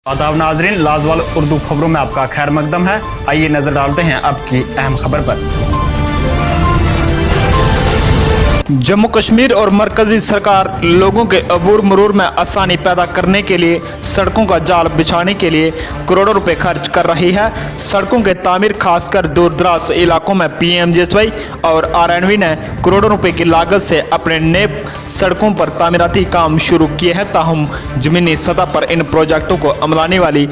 आदाब नाजरीन, लाजवाल उर्दू खबरों में आपका खैर मकदम है। आइए नजर डालते हैं अब की अहम खबर पर। जम्मू कश्मीर और मरकजी सरकार लोगों के अबूर मरूर में आसानी पैदा करने के लिए सड़कों का जाल बिछाने के लिए करोड़ों रुपए खर्च कर रही है। सड़कों के तामीर खासकर दूर दराज इलाकों में पीएमजीएसवाई और आरएनवी ने करोड़ों रुपए की लागत से अपने नेप सड़कों पर तामीराती काम शुरू किए हैं। ताहम जमीनी सतह पर इन प्रोजेक्टों को अमलाने वाली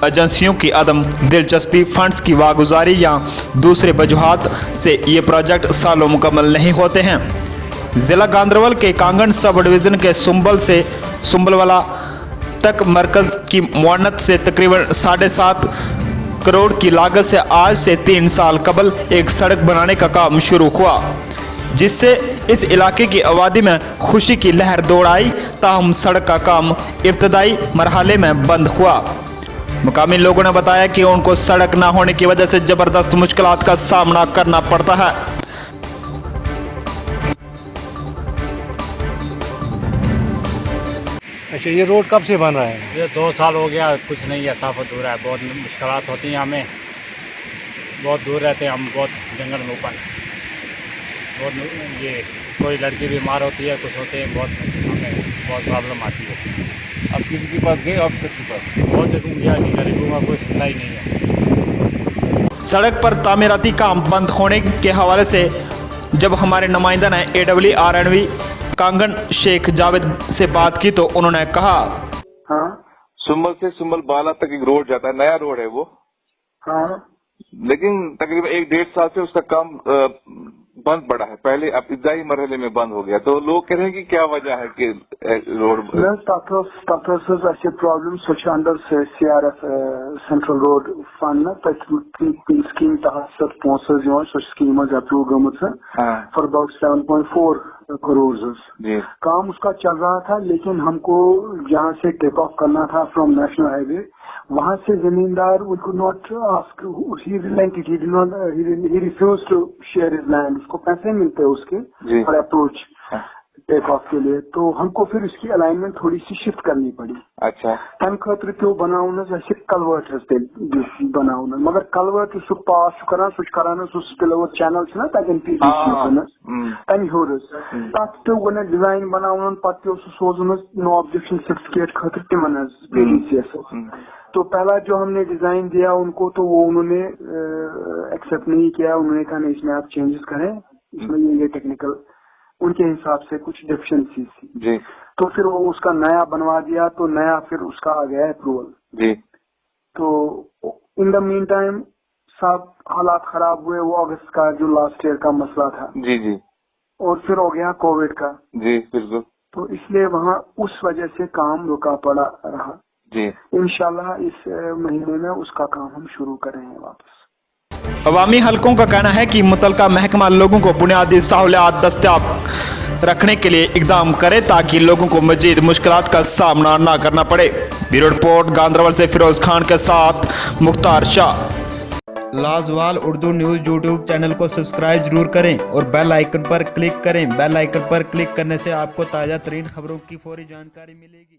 एजेंसियों की अदम दिलचस्पी, फंड्स की वागुजारी या दूसरे वजूहात से ये प्रोजेक्ट सालों मुकम्मल नहीं होते हैं। जिला गांदरबल के कांगन सब डिवीज़न के सुंबलवाला तक मरकज की मुआनत से तकरीबन 7.5 करोड़ की लागत से आज से 3 साल कबल एक सड़क बनाने का काम शुरू हुआ, जिससे इस इलाके की आबादी में खुशी की लहर दौड़ आई। ताहम सड़क का काम इब्तदाई मरहले में बंद हुआ। मुकामी लोगों ने बताया कि उनको सड़क न होने की वजह से ज़बरदस्त मुश्किलात का सामना करना पड़ता है। अच्छा, ये रोड कब से बन रहा है? ये 2 साल हो गया, कुछ नहीं है, साफ दूर है, बहुत मुश्किलात होती हैं हमें, बहुत दूर रहते हैं हम, बहुत जंगल में ऊपर, बहुत ये कोई लड़की बीमार होती है, कुछ होते हैं, हमें बहुत प्रॉब्लम आती है। अब किसी के पास गए, ऑफिसर के पास? बहुत जगह गया कि गरीबों का कोई सुनवाई नहीं है। सड़क पर तामीराती काम बंद होने के हवाले से जब हमारे नुमाइंदा ने AWRNV कांगन शेख जावेद से बात की तो उन्होंने कहा, हाँ, सुंबल से सुंबल बाला तक एक रोड जाता है, नया रोड है वो। हाँ, लेकिन तकरीबन 1-1.5 साल से उसका काम बंद पड़ा है। पहले अब इब्तदाई मरहले में बंद हो गया, तो लोग कह रहे हैं कि क्या वजह है कि रोड प्रॉब्लम सोच under CRF central road fund scheme तहत स्कीम अप्रूव गमत फॉर अबाउट 7.4 करोड़। काम उसका चल रहा था, लेकिन हमको जहाँ से टेक ऑफ करना था फ्रॉम नेशनल हाईवे, वहाँ से जमींदार we could not ask, he relented, he refused to share his land। उसको पैसे मिलते हैं उसके और अप्रोच टेक ऑफ के लिए, तो हमको फिर इसकी अलाइनमेंट थोड़ी सी शिफ्ट करनी पड़ी। अच्छा, तम खतर पे बनावन ऐसे कलवर्ट बनावन, मगर कलवर्ट सह पास करान सह करान स्पिल चैनल तक तम हर तथ पे गो डिजाइन बनावन, पे सोजन नो ऑब्जेक्शन सर्टिफिकेट खतर तिमन तो पहला जो हमने डिजाइन दिया उनको, तो वो उन्होंने एक्सेप्ट नहीं किया। उन्होंने कहा नहीं, इसमें आप चेंजेस करें, इसमें ये टेक्निकल उनके हिसाब से कुछ डेफिशिएंसी थी, तो फिर वो उसका नया बनवा दिया, तो नया फिर उसका आ गया अप्रूवल। तो इन द मीन टाइम सब हालात खराब हुए, वो अगस्त का जो लास्ट ईयर का मसला था और फिर हो गया कोविड का। बिल्कुल। तो इसलिए वहाँ उस वजह से काम रुका पड़ा रहा। इंशाल्लाह इस महीने में उसका काम हम शुरू करेंगे वापस। अवामी हलकों का कहना है कि मुतलका महकमा लोगों को बुनियादी सहूलियात दस्तयाब रखने के लिए इकदाम करे ताकि लोगों को मजीद मुश्किलात का सामना न करना पड़े। ब्यूरो रिपोर्ट, गांदरबल से फिरोज खान के साथ Mukhtar Shah. Lajawal Urdu news YouTube channel को सब्सक्राइब जरूर करें और बेल आइकन पर क्लिक करें। बेल आइकन पर क्लिक करने से आपको ताज़ा तरीन खबरों की फौरी जानकारी मिलेगी।